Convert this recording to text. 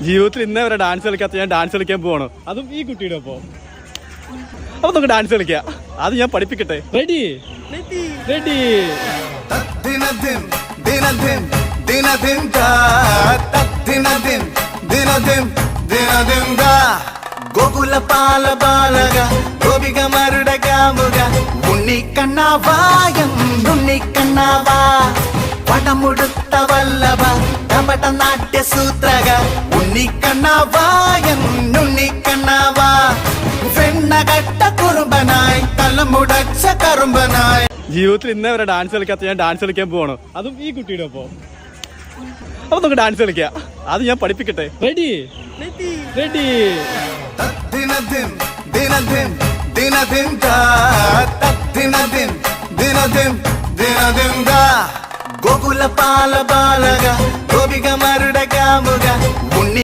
ജീവിതത്തിൽ ഇന്നേ വരെ ഡാൻസ് കളിക്കാത്ത ഞാൻ ഡാൻസ് കളിക്കാൻ പോവാണ്, അതും ഈ കുട്ടിയുടെ ഒപ്പം. അപ്പൊ നമുക്ക് ഡാൻസ് കളിക്കാം, അത് ഞാൻ പഠിപ്പിക്കട്ടെ. Ready ready. గోకుల పాల బాలగా గోపిక మరుడగాముగా ఉన్ని కన్నావాయం నున్ని కన్నావా పటముడుత్త వల్లభ కపట నాట్య సూత్రగా ఉన్ని కన్నావాయం నున్ని కన్నావా വെണ്ണകട്ട കുറുമ്പനായി തലമുടച്ച കറുമ്പനായി. ജീവിതത്തിൽ ഇന്നേ വരെ ഡാൻസ് കളിക്കാത്ത ഞാൻ ഡാൻസ് കളിക്കാൻ പോവാണ്, അതും ഈ കുട്ടിയുടെ ഒപ്പം. അപ്പൊ നമുക്ക് ഡാൻസ് കളിക്കാം, അത് ഞാൻ പഠിപ്പിക്കട്ടെ. Ready ready. ദിനദിൻ ദിനദിൻ ദിനദിൻ ദിനദിൻ ദിനദിൻ ദിനദിൻ ഗോകുല പാല ബാലക ഗോപിക മരുടകാമുക ഉണ്ണി